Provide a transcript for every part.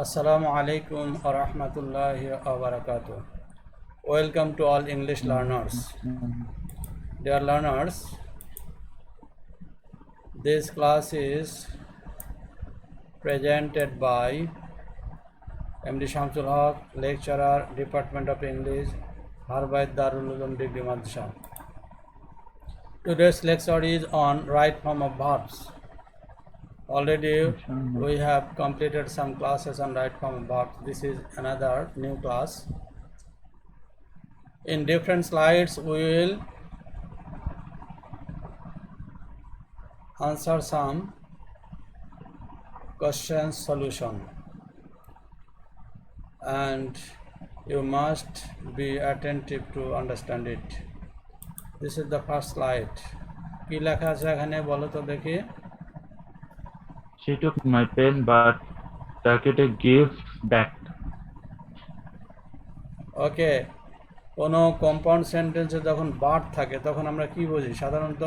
Assalamu alaikum wa rahmatullahi wa barakatuh. Welcome to all English learners. Dear learners, this class is presented by MD Shamsul Haq, lecturer, Department of English, Harvard Darul Uloom Degree Madrasa. Today's lecture is on right form of verbs. Already we have completed some classes on right form of verbs. This is another new class. In different slides we will answer some question solution, and you must be attentive to understand it. This is the first slide. কি লেখা আছে এখানে বলো তো দেখি? She took my pen but তাকে gave back. ওকে, কোনো compound সেন্টেন্সে যখন বাট থাকে তখন আমরা কি বুঝি সাধারণত?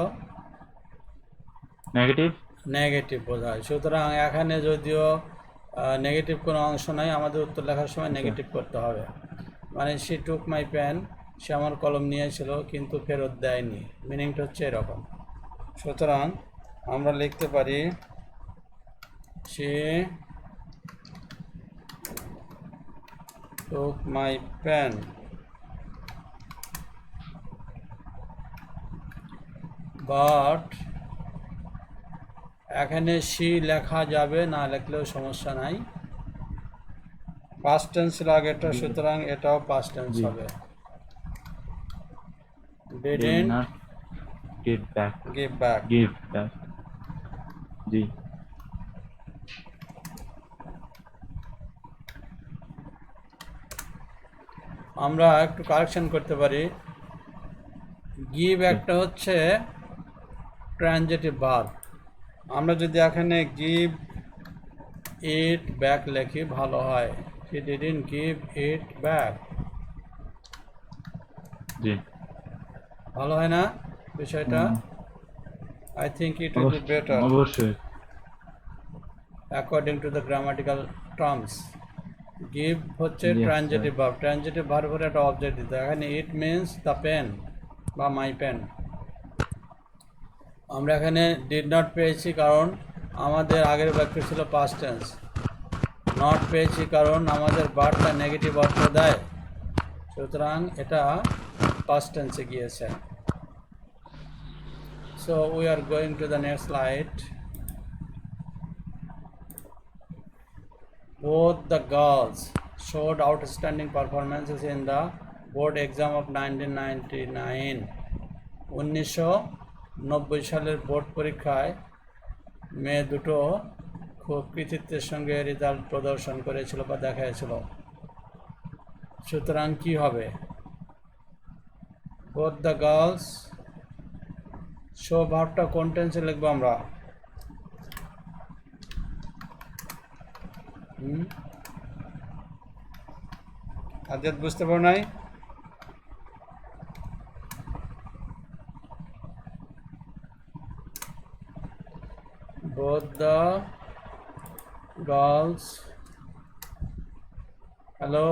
নেগেটিভ বোঝায়। সুতরাং এখানে যদিও নেগেটিভ কোনো অংশ নাই, আমাদের উত্তর লেখার সময় নেগেটিভ করতে হবে। মানে শি টুক মাই পেন, সে আমার কলম নিয়েছিল কিন্তু ফেরত দেয়নি, মিনিংটা হচ্ছে এরকম। সুতরাং আমরা লিখতে পারি she took my pen but, এখানে শি লেখা যাবে, না লেখলেও সমস্যা নাই। পাস্ট টেন্স ছিল আগেরটা, সুতরাং এটাও পাস্ট টেন্স হবে। didn't give back. জি। আমরা একটু কারেকশন করতে পারি। গিভ একটা হচ্ছে ট্রানজিটিভ ভার্ব। আমরা যদি এখানে গিভ ইট ব্যাক লিখি ভালো হয়। He didn't give it back. জি, ভালো হয় না বিষয়টা? I think it will be better অবশ্যই according to the grammatical terms. give হচ্ছে ট্রানজিটিভ ভার্ব, ট্রানজিটিভ ভার্ব হলে একটা অবজেক্ট দিতে। এখানে ইট মিন্স দ্য পেন বা মাই পেন। আমরা এখানে ডিড নট পেয়েছি কারণ আমাদের আগের বাক্য ছিল পাস্ট টেন্স। নট পেয়েছি কারণ আমাদের ভার্বটা নেগেটিভ অর্থ দেয়, সুতরাং এটা পাস্ট টেন্সে গিয়েছে। So we are going to the next slide. Both the girls showed outstanding performances in the board exam of 1999. 1990 সালের বোর্ড পরীক্ষায় মেয়ে দুটো খুব কৃতিত্বের সঙ্গে রেজাল্ট প্রদর্শন করেছিল বা দেখাইছিল। সুতরাং কি হবে? both the girls শো ভার্বটা কোন টেন্সে লিখবো আমরা? আজাদ বুঝতে পারো নাই? both the girls, hello,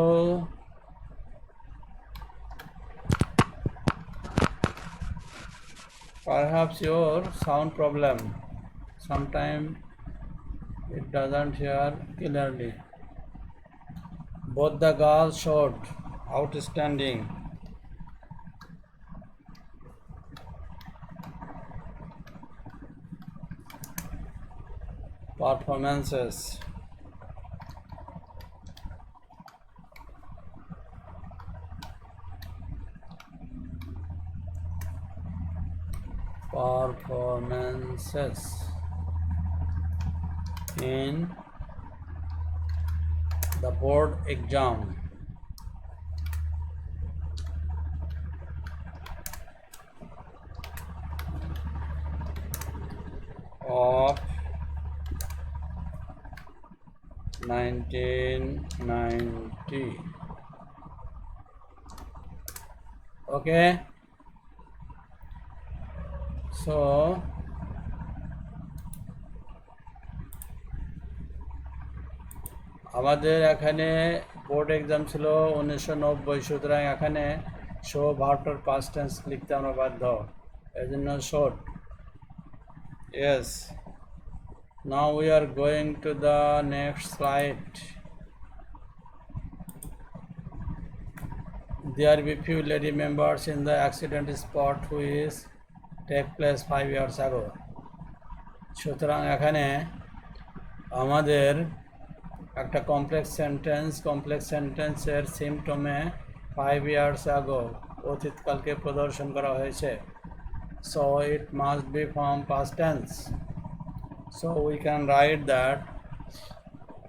perhaps your sound problem, sometimes it doesn't hear clearly. Both the girls showed outstanding performances in the board exam of 1990. Okay, so আমাদের এখানে বোর্ড এক্সাম ছিল 1990, সুতরাং এখানে শো ভার্বটার পাস্ট টেন্স লিখতে আমরা বাধ্য, এই জন্য short. Yes, now we are going to the next slide. There be few lady members in the accident spot which take place 5 years ago. সুতরাং এখানে আমাদের একটা কমপ্লেক্স সেন্টেন্সের সিমটমে 5 years ago অতীতকালকে প্রদর্শন করা হয়েছে। So it must be from past tense. So we can write that.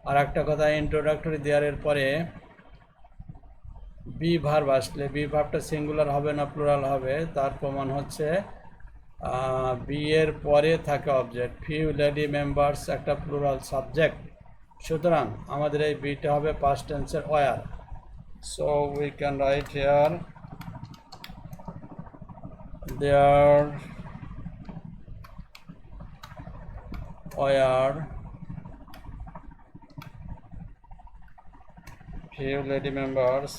আর একটা কথা, ইন্ট্রোডাক্টরি দেওয়ার পরে বি ভার্ব আসলে বি ভার্বটা সিঙ্গুলার হবে না প্লুরাল হবে, তার প্রমাণ হচ্ছে বি এর পরে থাকে অবজেক্ট। ফিউ লেডি মেম্বার্স একটা প্লুরাল সাবজেক্ট, সুতরাং আমাদের এই বিটা হবে পাস্ট টেন্সের were. So we can write here there were few lady members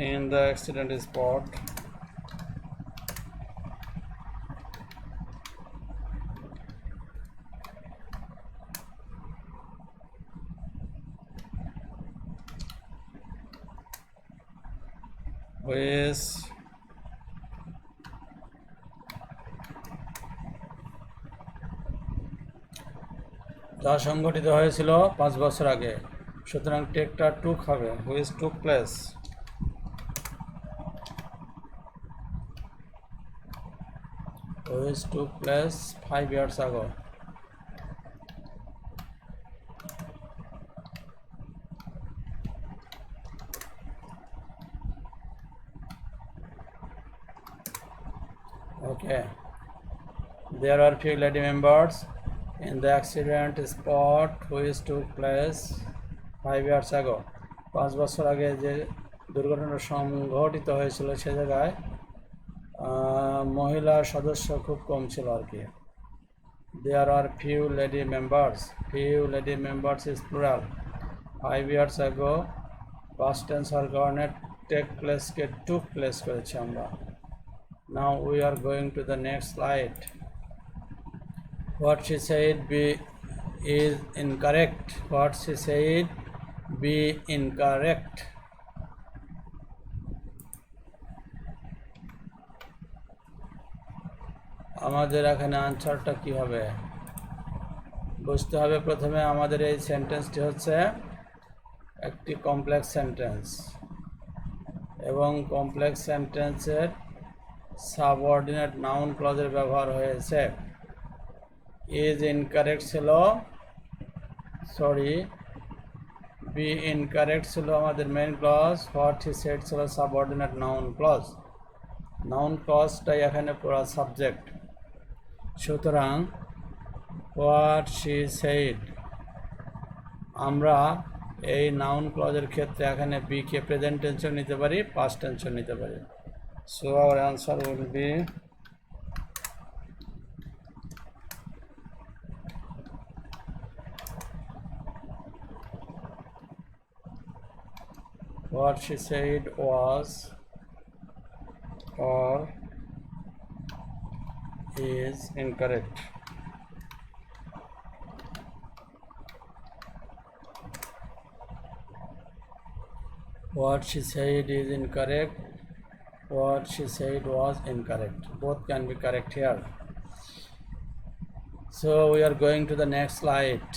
in the accident spot which যা সংঘটিত হয়েছিল 5 বছর আগে, সুতরাং টেকটা টুক হবে, which took place. Which took place 5 years ago. Okay. There are few lady members in the accident spot which took place 5 years ago. 5 বছর আগে যে দুর্ঘটনা সংঘটিত হয়েছিল সে জায়গায় মহিলা সদস্য খুব কম ছিল আর কি। There are few lady members is plural. 5 years ago past tense হওয়ার কারণে take place কে took place করেছি আমরা। Now we are going to the next slide. What she said is incorrect. What she said be incorrect. আমাদের এখানে আনসারটা কি হবে বুঝতে হবে। প্রথমে আমাদের এই সেন্টেন্সটি হচ্ছে একটি কমপ্লেক্স সেন্টেন্স এবং কমপ্লেক্স সেন্টেন্সের সাবঅর্ডিনেট নাউন ক্লজের ব্যবহার হয়েছে। ইজ ইনকারেক্ট ছিল, বি ইনকারেক্ট ছিল আমাদের main clause, what he said ছিল সাবঅর্ডিনেট নাউন ক্লজ। নাউন ক্লজটাই এখানে পুরো সাবজেক্ট, সুতরাং হোয়াট শি সেড আমরা এই নাউন ক্লজের ক্ষেত্রে এখানে বি কে প্রেজেন্ট টেন্সও নিতে পারি, পাস্ট টেন্সও নিতে পারি। So our answer will be what she said was or is incorrect. What she said is incorrect. What she said was incorrect. Both can be correct here. So we are going to the next slide.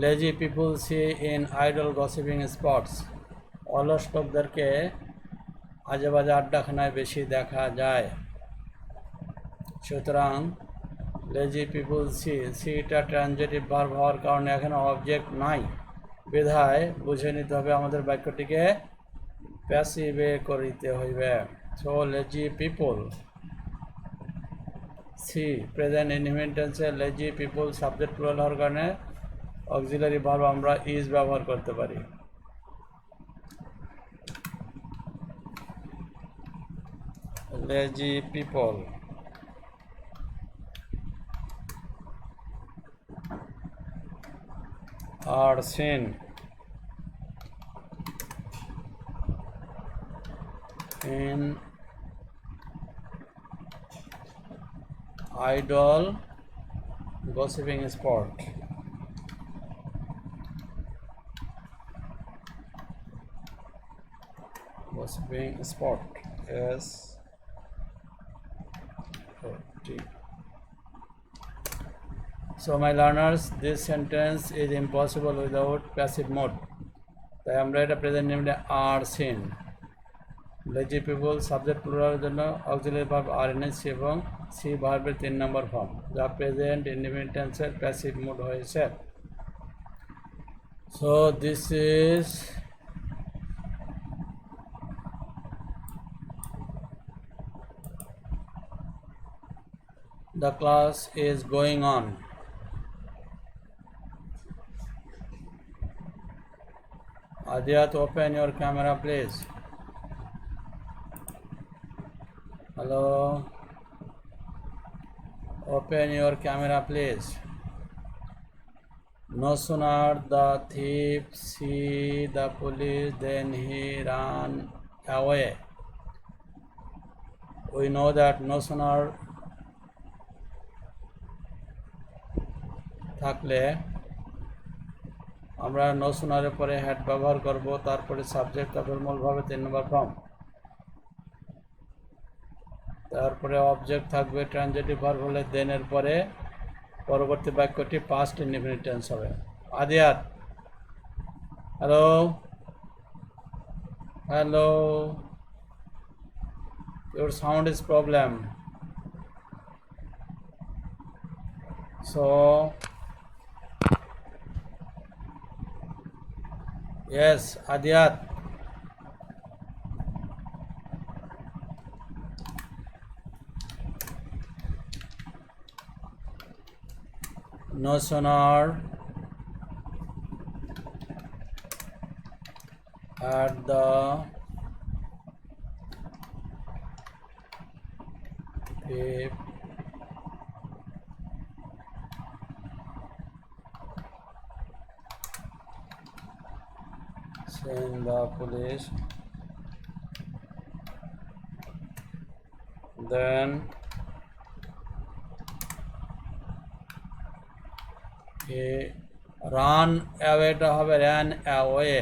Lazy people see in idle gossiping spots. অলস লোকদেরকে আজে বাজে আড্ডাখানায় বেশি দেখা যায়। সুতরাং lazy পিপুল সিটা transitive verb হওয়ার কারণে এখানে অবজেক্ট নাই, বিধায় বুঝে নিতে হবে আমাদের বাক্যটিকে প্যাসিভে করিতে হইবে। So lazy people see present indefinite টেন্সে লেজি পিপল সাবজেক্ট প্লুরাল হওয়ার কারণে অক্সিলারি ভার্ব আমরা ইজ ব্যবহার করতে পারি। lazy people are seen in idle gossiping spot. Gossiping spot. S O T. So my learners, this sentence is impossible without passive mode. তাই আমরা এটা প্রেজেন্ট নিউমে আর scene. Lazy people subject প্লুরালের জন্য auxiliary verb আর N S এবং C ভার্বের 3 নম্বর form, যা present indefinite টেন্সের passive mode হয়েছে। So this is the class is going on. Adiyat, open your camera please. Hello, open your camera please. No sooner the thief see the police than he ran away. We know that no sooner থাকলে আমরা no সুনারের পরে had ব্যবহার করব, তারপরে subject, তারপরে মূলভাবে 3 নম্বর form, তারপরে object থাকবে, transitive verb হলে দেন এর পরে পরবর্তী বাক্যটি পাস্ট ইনডিফিনিট টেন্স হবে। Adiyat, hello hello, your sound is problem. So yes, Adiyat. No sooner at the thief seen the police, then he ran away টা হবে ran away,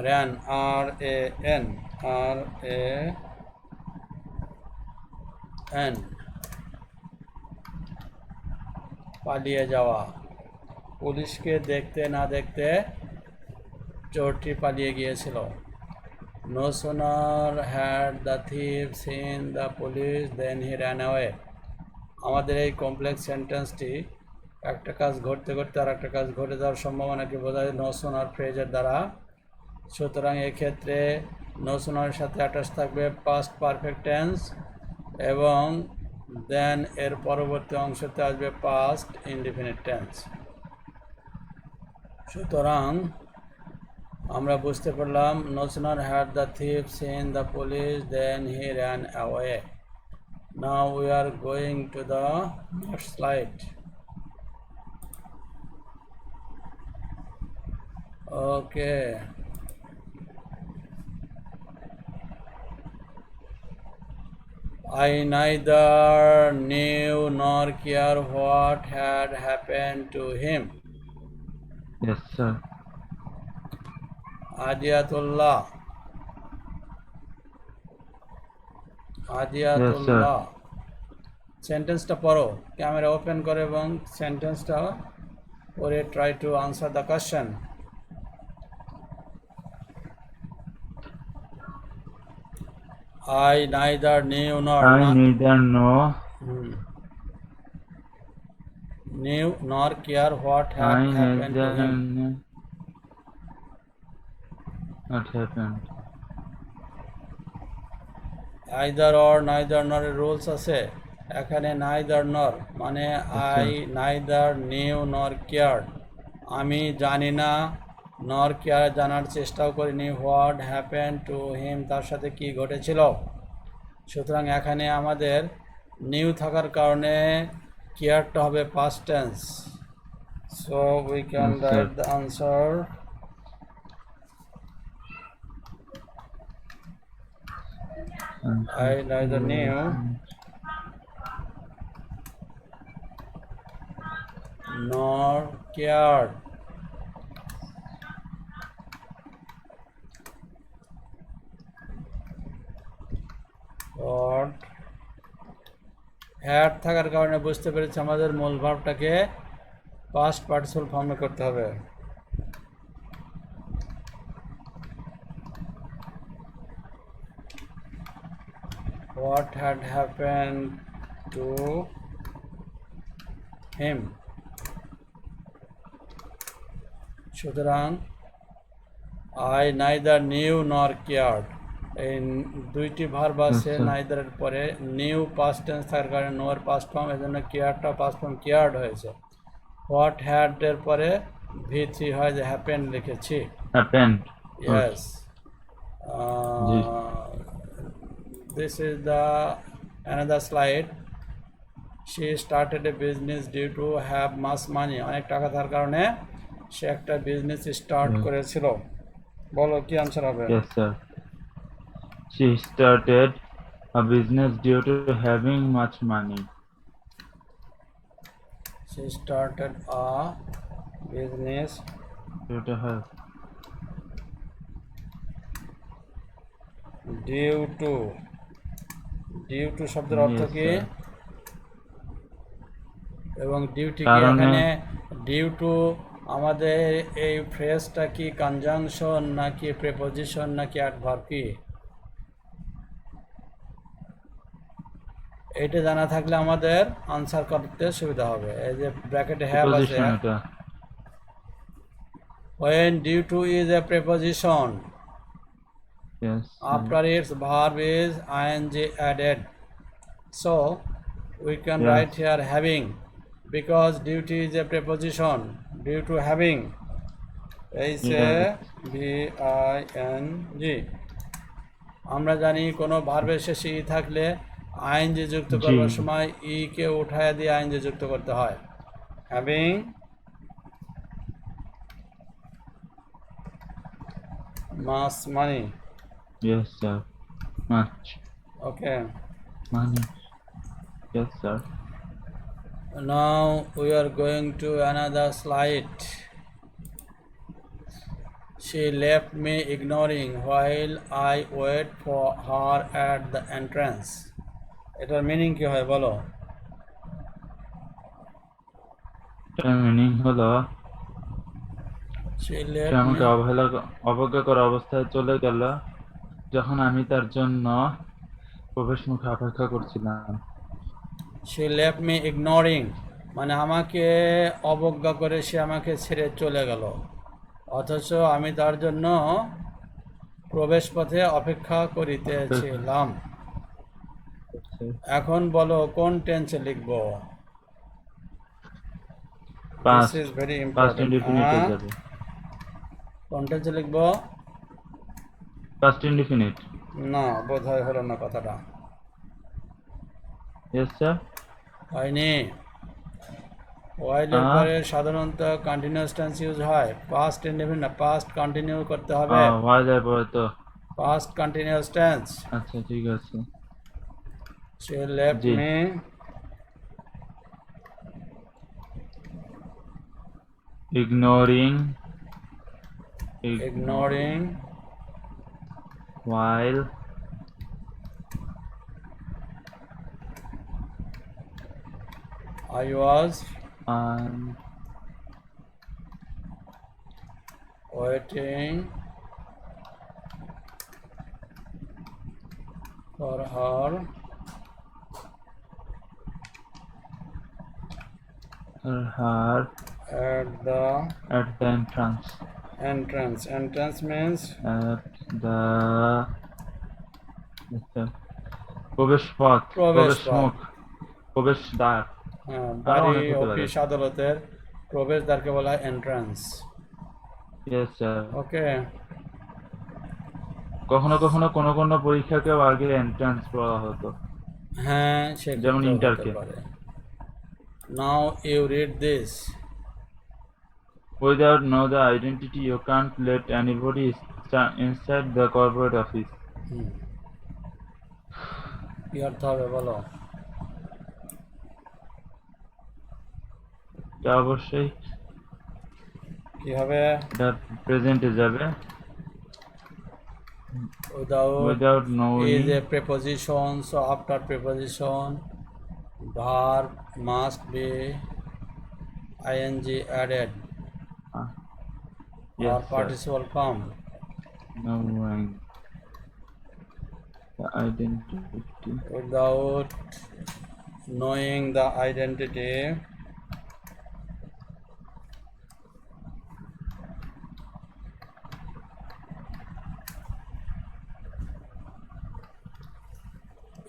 ran R A N R A N, পালিয়ে যাওয়া। পুলিশকে দেখতে না দেখতে চোরটি পালিয়ে গিয়েছিল। No sooner had the thief seen the police than he ran away. আমাদের এই কমপ্লেক্স সেন্টেন্সটি একটা কাজ ঘটতে ঘটতে আর একটা কাজ ঘটে যাওয়ার সম্ভাবনাকে বোঝায় no sooner ফ্রেজের দ্বারা। সুতরাং এক্ষেত্রে no sooner এর সাথে অ্যাটাচ থাকবে পাস্ট পারফেক্ট টেন্স এবং দেন এর পরবর্তী অংশতে আসবে পাস্ট ইনডিফিনিট টেন্স। সুতরাং আমরা বুঝতে পারলাম no sooner had the thief seen the police then he ran away. Now we are going to the next slide. Okay. I neither knew nor care what had happened to him. Yes, sir. Adiyatullah. Adiyatullah. সেন্টেন্সটা পড়ো, camera open করো এবং সেন্টেন্সটা পড়ে try to answer the question. I neither knew nor I neither know, knew nor care what I had happened to neither him. knew what happened. Either or neither nor এর rules আছে। এখানে neither nor মানে I neither knew nor cared, আমি জানি না নর care জানার চেষ্টাও করিনি হোয়াট হ্যাপেন টু হিম তার সাথে কি ঘটেছিল। সুতরাং এখানে আমাদের নিউ থাকার কারণে কেয়ারটা হবে past tense. So we can Yes, sir. Write the answer I neither knew nor cared. What had থাকার কারণে বুঝতে পেরেছি আমাদের মূল ভার্বটাকে পাস্ট পার্টিসিপল ফর্মে করতে হবে। What had happened to him? সুতরাং I neither knew nor cared এই দুইটি ভার্ব আছে আচ্ছা। neither এর পরে নিউ পাস্ট টেন্স থাকার কারণে নো এর পাস্ট ফর্ম এজন্য কেয়ারটা পাস্ট ফর্ম কেয়ার্ড হয়েছে। হোয়াট হ্যাড এর পরে V3 হয় যে হ্যাপেন লিখেছি। Happened. Yes. G. This is the another slide. She started a business due to have much money. অনেক টাকা থাকার কারণে সে একটা বিজনেস স্টার্ট করেছিল। বলো কি আনসার হবে? Yes, sir. She started a business due to having much money. She started a business Due to have. due to শব্দের অর্থ Yes, কি? sir. এবং ডিউটি কি কারণে- এখানে ডিউ টু আমাদের এই ফ্রেজটা কি কনজাংশন নাকি প্রিপোজিশন নাকি অ্যাডভার্ব কি? এটা জানা থাকলে আমাদের আনসার করতে সুবিধা হবে। এই যে ব্র্যাকেটে হ্যাভ আছে Preposition এটা। when due to is a preposition Yes. after its verb is ing added, so we can Yes. write here having because duty is a preposition due to having h a v i n g আমরা জানি কোনো ভার্বের শেষে ই থাকলে ING যুক্ত জি। করার সময় ই কে উঠায় দিয়ে আইএনজি যুক্ত করতে হয়। Having mass money. Yes, sir. Much okay, money. Yes, sir. now we are going to another slide. She left me ignoring while I wait for her at the entrance. এটার meaning কি হয় বলো? এটার meaning হলো She say left আমাকে me অবজ্ঞা করা অবস্থায় চলে গেল যখন আমি তার জন্য প্রবেশ মুখে অপেক্ষা করছিলাম। She left me ignoring মানে আমাকে অবজ্ঞা করে সে আমাকে ছেড়ে চলে গেল, অথচ আমি তার জন্য প্রবেশ পথে অপেক্ষা করিতেছিলাম। এখন বলো কোন টেন্সে লিখবো? This Past. is very Past important. indefinite হয়ে যাবে। কোন টেন্সে লিখবো? Past indefinite. না, বোধহয় হলো না কথাটা। Yes, sir. হয়নি। ওয়াইলের পরে সাধারণত কন্টিনিউয়াস টেন্স ইউজ হয়, পাস্ট ইনডেফিনিট না, পাস্ট কন্টিনিউ করতে হবে। হয় যায় পরে তো। Past continuous tense. আচ্ছা ঠিক আছে। She left G. me Ignoring while I was waiting for her at the entrance. Entrance means At the প্রবেশ পথ, প্রবেশ প্রবেশ পথ। মুখ, প্রবেশ দ্বার। বাড়ি, অনেক হতে পারে। অফিস, আদালতের প্রবেশদ্বারকে বলা হয় এন্ট্রান্স। Yes sir. ওকে, কখনো কখনো কোনো কোনো পরীক্ষাকেও আগে এন্ট্রান্স পড়া হতো, হ্যাঁ যেমন সেক্ষেত্রেও হতে ইন্টারকে। পারে। Now you read this. Without know the identity, you can't let anybody inside the corporate office. কি অর্থ হবে বলো? এটা অবশ্যই কি হবে? এটা প্রেজেন্টে যাবে। Without Without is knowing, a preposition, so after preposition verb must be ing added uh, or yes sir, participle form. knowing the identity. Without knowing the identity,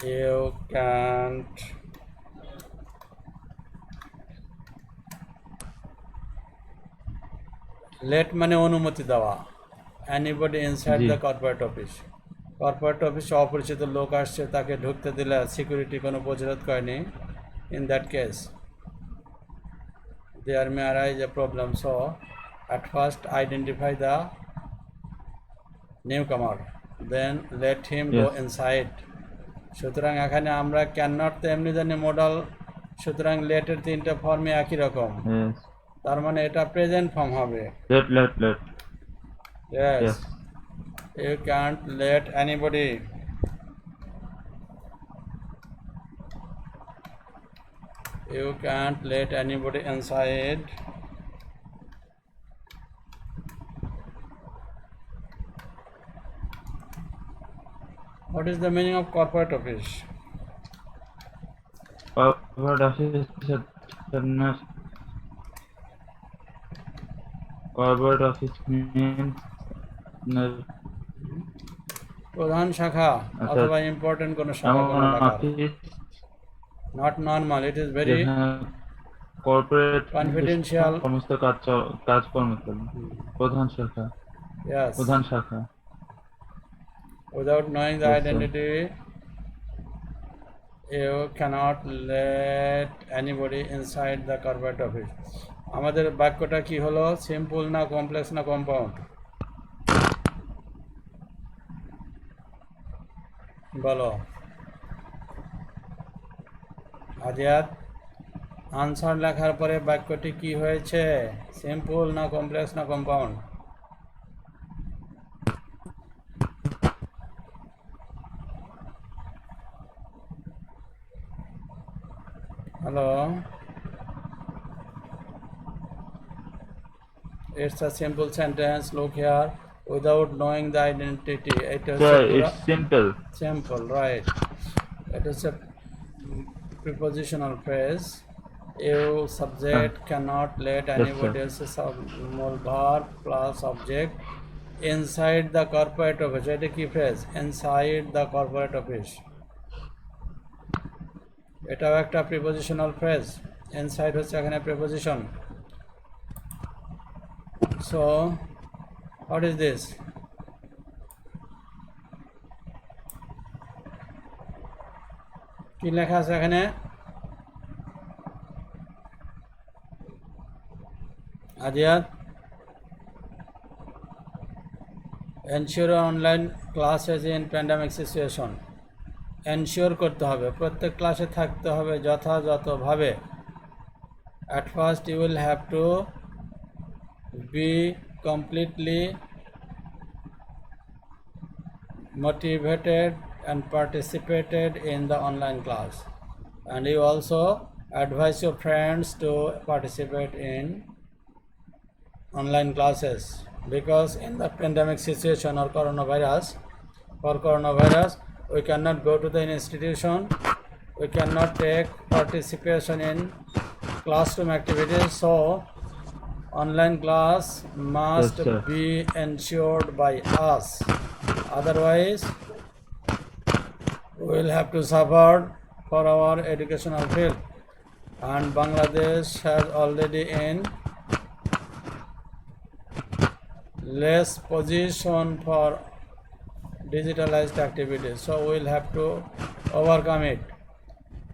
you can't let মানে অনুমতি দেওয়া anybody inside G the corporate office. Corporate অফিসে অপরিচিত লোক আসছে, তাকে ঢুকতে দিলে সিকিউরিটি কোনো প্রতিরোধ করেনি। In that case there may arise a problem, so at first identify the newcomer, then let him go yes inside. সুতরাং এখানে আমরা ক্যান নট তো এমনি জানি মডাল, সুতরাং লেটের তিনটা ফর্মে একই রকম, yes তার মানে এটা প্রেজেন্ট ফর্ম হবে। let Yes, yes you can't let anybody, you can't let anybody inside what is the meaning of corporate office? corporate office corporate office means প্রধান শাখা আচ্ছা অথবা ইম্পর্টেন্ট কোনো শাখা এমন কোনো এলাকার। Office not normal, it is very যেখানে কর্পোরেট কনফিডেন্সিয়াল। সমস্ত কাজকর্ম চলে। প্রধান শাখা Yes, প্রধান শাখা without knowing the Yes, sir. identity you cannot let anybody inside the corporate office. আমাদের বাক্যটা কি হলো? সিম্পল না কমপ্লেক্স না কম্পাউন্ড বলো আদিয়াত? আনসার লেখার পরে বাক্যটি কি হয়েছে? সিম্পল না কমপ্লেক্স না compound? Hello, it's a simple sentence. Look here. Without knowing the identity, it is Sir, a it's simple. simple, right? It is a prepositional phrase. You subject cannot let anybody sir. else's more verb plus object inside the corporate office. এটা কি phrase? Inside the corporate office. এটাও একটা prepositional phrase. Inside হচ্ছে এখানে preposition. So, what is this? কি লেখা আছে এখানে? আদিয়াত, ensure online classes in pandemic situation. Ensure করতে হবে, প্রত্যেক ক্লাসে থাকতে হবে যথাযথভাবে। At first you will have to be completely motivated and participated in the online class, and you also advise your friends to participate in online classes, because in the pandemic situation or coronavirus, for coronavirus we cannot go to the institution, we cannot take participation in classroom activities, so online class must Yes, sir. be ensured by us, otherwise we will have to suffer for our educational field, and Bangladesh has already in less position for digitalized activities, so we'll have to overcome it.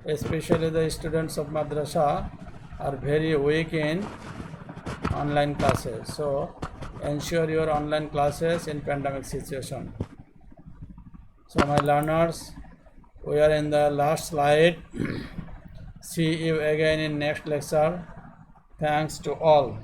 Especially the students of madrasa are very weak in online classes, so ensure your online classes in pandemic situation. So my learners, we are in the last slide. See you again in next lecture. Thanks to all.